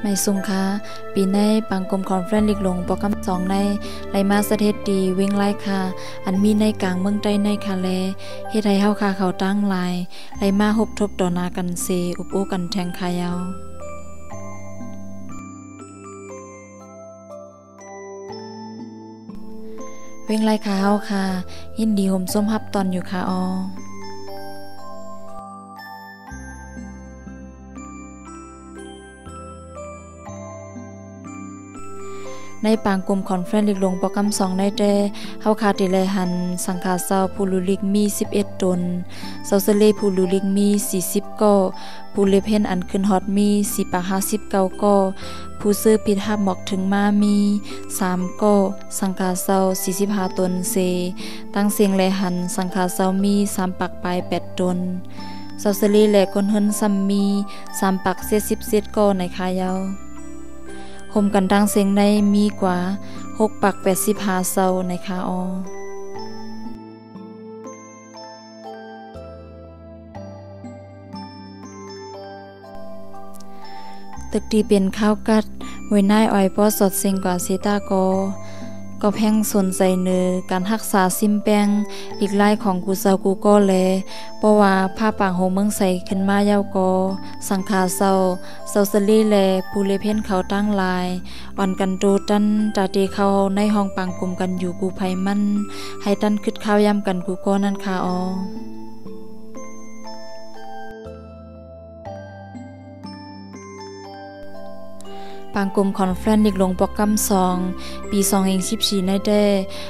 ไม่สุงค่ะปีในปังกรมคอนเฟรนซ์ลิกลงโปรแกรม2ในไลมาสเทศดีเว้งไล่ค่ะอันมีในกลางเมืองใต้ในคาเลเฮ็ดให้เฮาค่ะเขาตั้งลายไลมาฮบทบต่อนากันเซอุปโอกันแทงคายาวเว้งไล่ค่ะเฮาค่ะยินดีห่มส้มฮับตอนอยู่ค่ะอในปางกลุ่มคอนเฟรนซ์ลิกลงโปรแกรม2ในแต่เฮาคาติเลหันสังฆาเซาผู้ลุลิกมี11ตนเซาเซเลผู้ลุลิกมี40ก้อผู้เลเพนอันขึ้นฮอตมี459ก้อผู้ซื้อผิดหับหมอกถึงมามี3ก้อสังฆาเซา45ตนเซตั้งเสียงแลหันสังฆาเซามี3ปักปลาย8ตนเซาเซเลและคนเฮินซัมมี3ปัก77ก้อในคายาวห่มกันดังเสียงในมีกว่า6ปัก85เซาในคาออตึกดีเป็นข้าวกัดไว้นายอ้อยปอสดเสียงกว่าเซตาก็แพ่งสนใจเนอการรักษาซิมแปงอีกลายของกูเซากูก็แลเพราะว่าผ้าปางโฮเมืองใส่ขึ้นมายาวกอสังขาเซาสลีแลผู้เลเพ่นเขาตั้งลายอ่อนกันโตตันตาเตเขาในห้องปางกลุ่มกันอยู่กูไผมันให้ตันคิดข้าวยำกันกูก็นั่นคาออปางกลุ่มคอนเฟรนซ์ลิกลงโปรแกรม2ปี2014ในแต่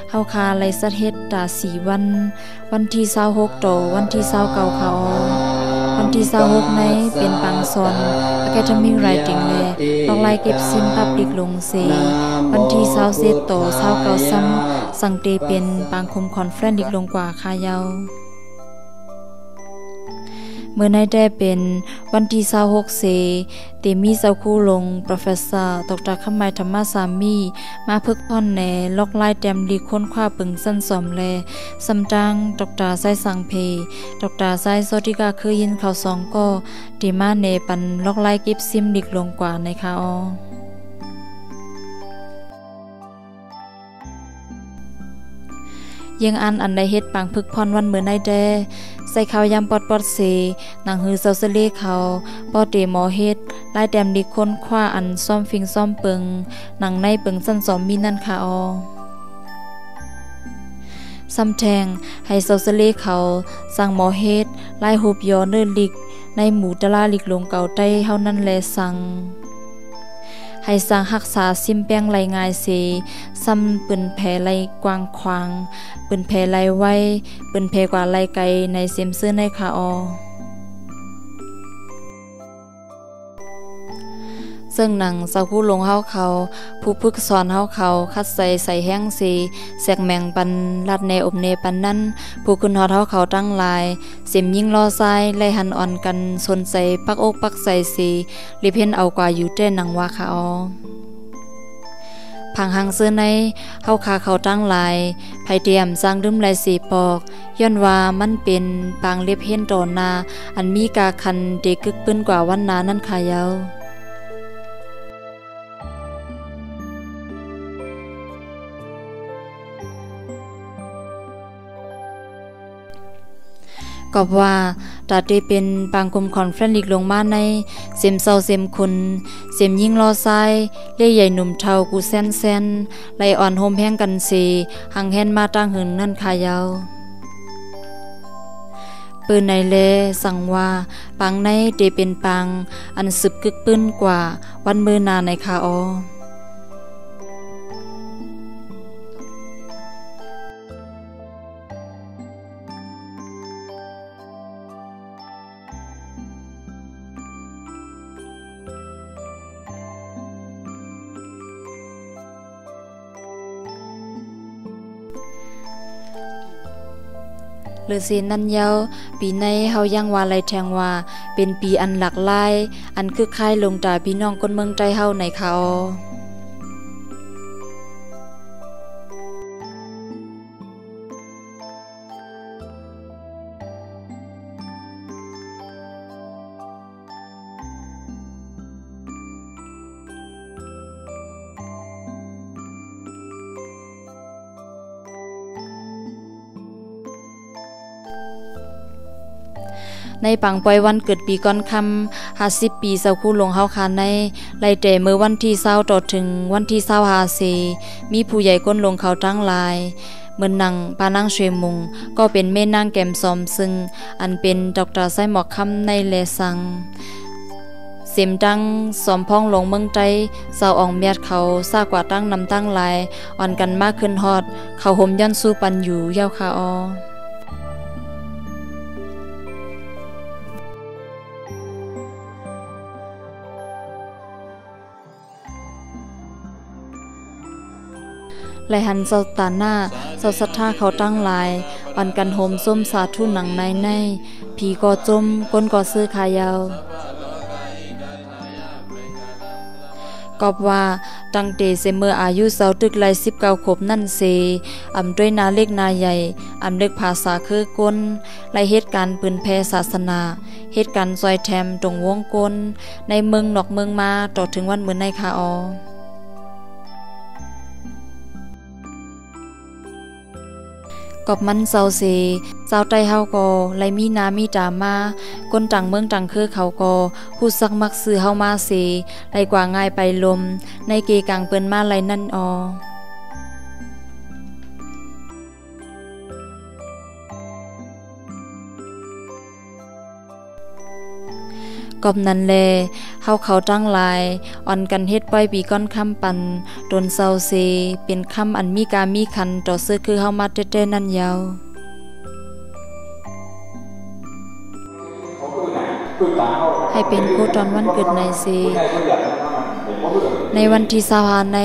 เฮาคาไลสัตเฮ็ดตา4วันที่26ต่อวันที่29ค่ะวันที่26ในเป็นปังซอน Academic Writing และลอกลายเก็บซิมปับลิกลงเซวันที่27ต่อ29ซ้ำสังเตเป็นปังคุมคอนเฟรนซ์ลิกลงกว่าคายาวเมื่อในได้เป็นวันที่26เซเตมีเจ้าคู่ลง Professor ดร.คำไมธรรมสามีมาพึกพ่อนแหนลอกลายแต้มลีค้นคว้าปึงสั้นสอมแลสำจังดร.ไซสังเพดร.ไซโซติกาคือยินเขา2ก็ติมาเนปันลอกลายเก็บซิมลิกลงกว่าในคาอยังอันใดเฮ็ดปางพึกพรวันเมื่อในแดใส่ข้าวยำปอดเสนางหือเซาเซเลเขาปอเตหมอเฮ็ดลายแต้มดิค้นคว้าอันซ่อมฟิงซ่อมเปิงหนังในเปิงสั้นสอมมีนั่นค่ะซ้ำแทงให้เซาเซเลเขาสั่งหมอเฮ็ดลายหูบยอเนอร์ลิกในหมู่ตะลาลิกลงเก่าใต้เฮานั่นแลสั่งให้สร้างรักษาซิมแป้งไหลง่ายเสซ้ำปืนแผลไหลกว้างขวางปืนแผลไหลไว้ปืนแผลกว่าไหลไกลในเซมซื้อในคาอซึ่งหนังเซาคู่ลงเฮาเขาผู้พึกสอนเฮาเขาคัดใส่แห้งสีแสกแมงปันลัดแนอบเนปันนั้นผู้คุณฮอดเฮาเขาตั้งลายเสียมยิ่งรอซ้ายไล่หันอ่อนกันสนใจปักอกปักใส่สีรีเพนเอากว่าอยู่แต่หนังว่าค่ะพังหังเสื้อในเฮาคาเขาตั้งลายไผเตรียมสร้างดึมลายสีปอกย้อนว่ามันเป็นปางเล็บเห็นตอนนาอันมีกาคันเด็กกึกปื้นกว่าวันนานั่นขายาวก็ว่าตาเตเป็นปางคุมคอนเฟรนซ์ลิกลงมาในเสียมเศร้าเสียมคุณเสียมยิ่งรอซ้ายเล่ใหญ่หนุ่มเท่ากูแซนไหลอ่อนโฮมแห้งกันสีหังแฮนมาตั้งหึงนั่นขายาวปืนในเลสั่งว่าปังในเตเป็นปังอันสึบกึกปื้นกว่าวันมือนาในคาอหรือสีนันเยาปีในเฮายังว่าไรแทงว่าเป็นปีอันหลักลายอันคือคายลงตาพี่น้องคนเมืองใจเฮาในเขา ในปังปอยวันเกิดปีก่อนคำ50 ปีเศร้าคู่หลวงเฮาคาในไล่แต่เมื่อวันที่20ต่อถึงวันที่25มีผู้ใหญ่ก้นหลวงเขาตั้งหลายเหมือนนางปานางเชวมุงก็เป็นแม่นางแก้มซอมซึ่งอันเป็นดอกไส้หมอกคำในแลสังเสียมดังสอมพ้องลงเมืองใจสาวอองเมียดเขาซากว่าตั้งนำตั้งหลายอ่อนกันมากขึ้นฮอดเขาห่มย้อนสู้ปันอยู่ยาวคาออไหลหันเศร้าตาหน้าเศร้าศรัทธาเขาตั้งหลายอ่อนกันโฮมส้มสาธุหนังในผีก่อจมก้นก่อซื้อขายาวกอบว่าตั้งเตเสเมื่ออายุเสาตึกไล19 ขบนั่นเสอำด้วยนาเล็กนาใหญ่อำเลึกภาษาคือก้นไล่เหตุการณ์ปืนแพศาสนาเหตุการณ์ซอยแถมตรงวงก้นในเมืองนอกเมืองมาต่อถึงวันมื้อในคาออกอบมันเศร้าเสเจ้าใจเฮาก็ไลมีนามีตามาก้นจังเมืองจังคือเขาก็ฮู้ซักมักซื้อเฮามาเสไลกว่าง่ายไปลมในเกกังเปิ้นมาไลนั่นกอบนั้นแลเฮาเขาตั้งหลายอ่อนกันเฮ็ดป้อยปีก้อนค่ำปันตนเศร้าเสเป็นค่ำอันมีกามีคันต่อซื้อคือเฮามาเต้ๆนั่นยาวให้เป็นโคตอนวันเกิดในเสในวันที่25ใน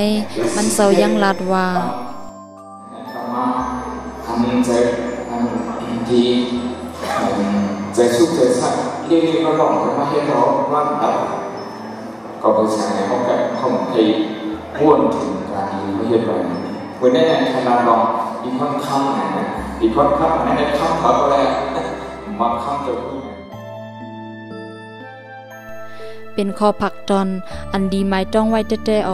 มันเศร้ายังลาดว่าใจสุขใจสักเรียกก็ลองกันมาให้เราว่าแบบก็ไปใช้ในห้องแบบห้องที่ม้วนถึงการดีไม่เห็นเลยเหมือนได้ขนาดลองอีกค่อนข้างนะอีกค่อนข้างในข้างเขาก็แล้วมาข้างจะพูดเป็นข้อผักตอนอันดีไม้ต้องไว้เต้ๆ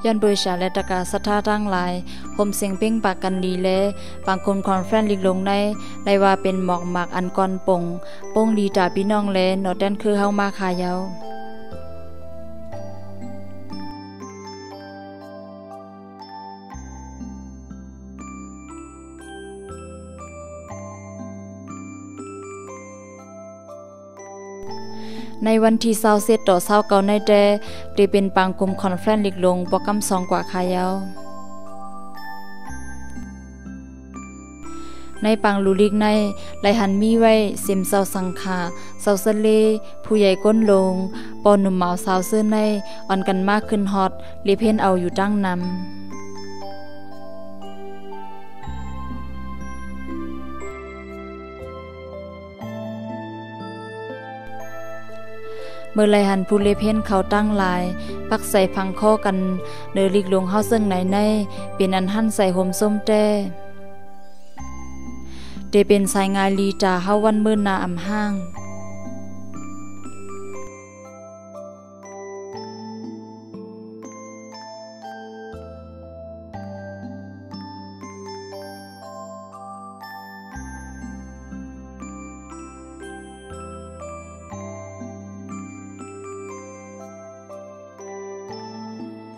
ย้อนบริษัทและตะกาศรัทธาทั้งหลายห่มเสียงเพ่งปากกันดีและบางคนคอนเฟรนซ์ลิกลงในได้ว่าเป็นหมอกหมากอันก่อนป่งโป้งดีตาพี่น้องแลนอดแดนคือเฮามาขายาวในวันที่27ต่อ29ในได้เป็นปางกลุ่มคอนเฟรนซ์ลิกลงโปรแกรม2กว่าขายาวในปังลูลิกในไหลหันมีไว้เสียมเศร้าสังขาเศร้าเสเลผู้ใหญ่ก้นลงปอหนุ่มเหมาสาวซื้อในอ่อนกันมากขึ้นฮอตรีเพนเอาอยู่ตั้งนำเมื่อไรหันผู้เลเพนเขาตั้งลายปักใส่พังข้อกันเนลิกลงเฮาซึ่งไหนในเป็นอันหั่นใส่ห่มส้มแต้เดเป็นสายงายลีจาเฮาวันมื้อนาอำห้าง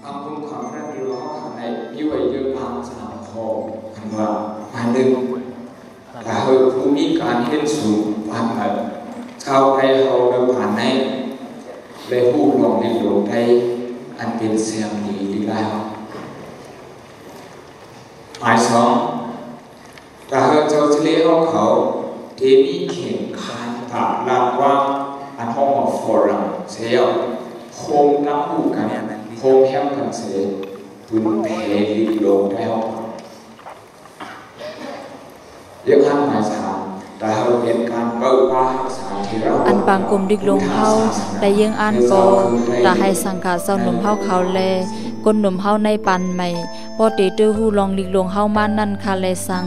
ทำคุณความรักดีล้อขันในพิวัยเยอะพังสนามคอขันว่าอันหนึ่งถ้าเฮาผู้มีการเห็นสูงผ่านมาชาวไทยเฮาเดินผ่านในได้ผู้ลองในหลวงไทยอันเป็นเสียงดีดีแล้ว เขาเทมีเข่งคันตาลาว่าอันห้องฟอรัมเสียโฮมน้ำหูกันโฮมแฮมกันเสียตุนเพลิลงได้ห้องเรียกข้างหมายสามแต่เราเห็นการเปิดว่าสารที่เราอันปางกลมดิกลงเฮาได้ยังอ่านก็ตาให้สังขารเศร้าหนุ่มเฮาเขาแลก้นหนุ่มเฮาในปันใหม่พอเตตื้อฮู้ลองดิกลงเฮามานั่นคาแลสัง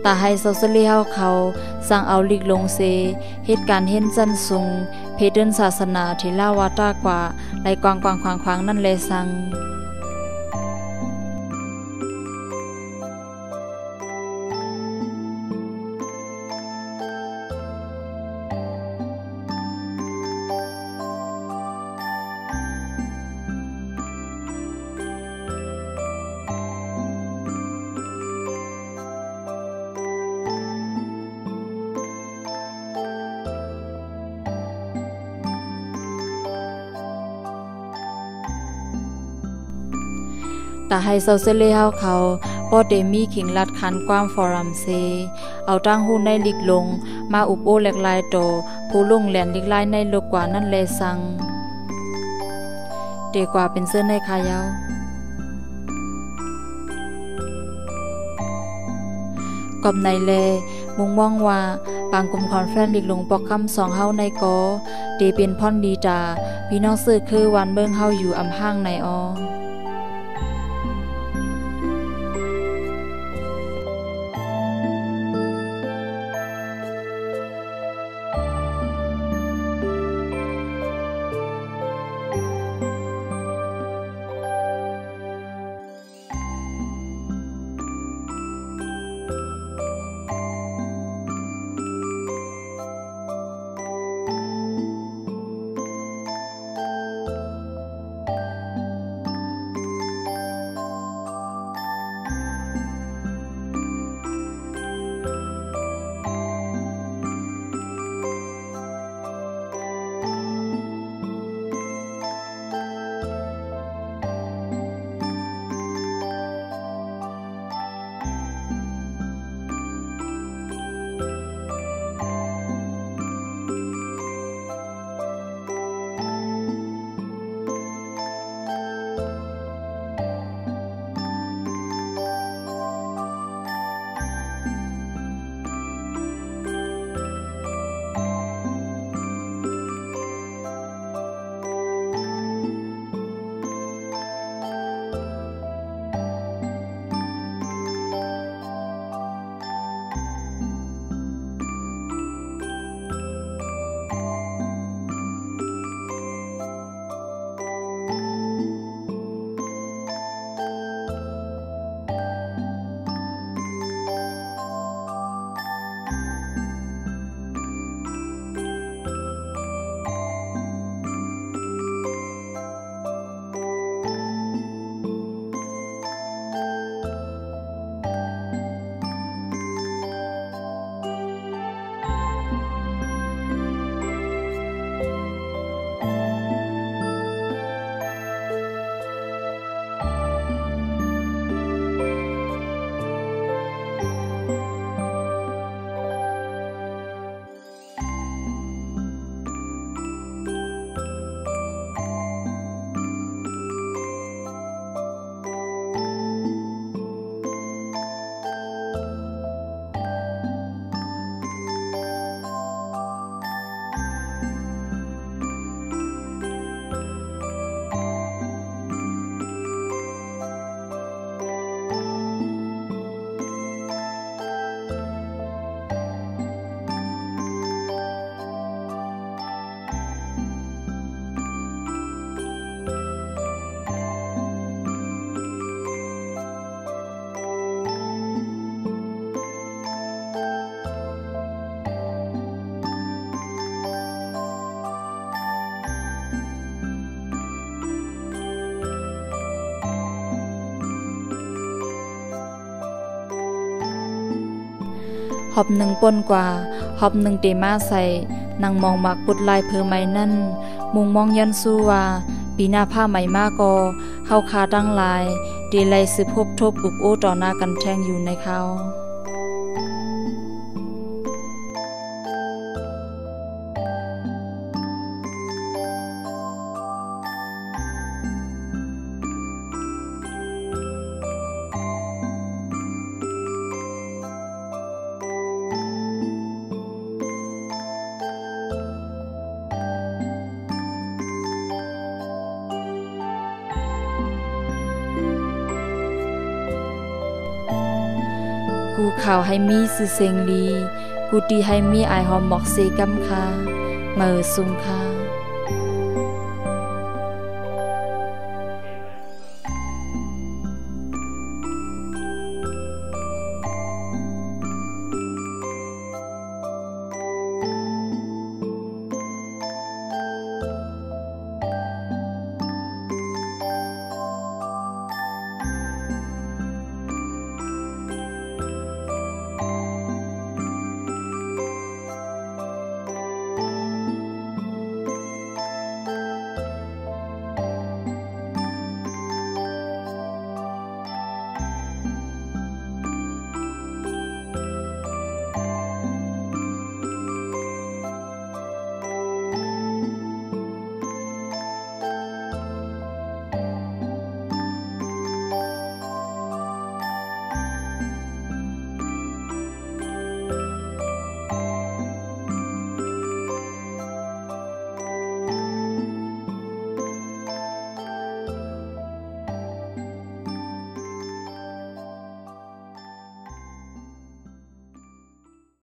ตาให้เซาเซลีเฮาเขาสั่งเอาลิกลงเซเหตุการณ์เห็นจันสุงเพเดินศาสนาที่ลาวาตากว่าไหลกวางขวางนั่นแลสังตาให้เซาเซเลเฮาเขาป้อเตมีขิงลัดคันความฟอรัมเซเอาตั้งหูในลิกลงมาอุปโอแหลกลายโตผู้ลงแหลนลิกลายในโลกกว่านั่นแลสังเดกว่าเป็นเสื้อในคายาวกอบในแลมุงมองว่าปางกลุ่มคอนเฟรนซ์ลิกลงปอกคำสองเฮาในกอเดเป็นพ่อนดีตาพี่น้องซื้อคือวันเบิ่งเฮาอยู่อำห้างในอ หอบหนึ่งป่นกว่าหอบหนึ่งเตมาใส่นางมองมักปุดลายเพอไม้นั่นมุงมองยันสู้ว่าปีหน้าผ้าใหม่มากก็เฮาคาตั้งลายเดลัยสืบพบทบอุบโอต่อหน้ากันแทงอยู่ในเขากูข่าวให้มีสื่อเสียงลีกูตีให้มีไอหอมหมอกเซกัมคาเมื่อซุงคา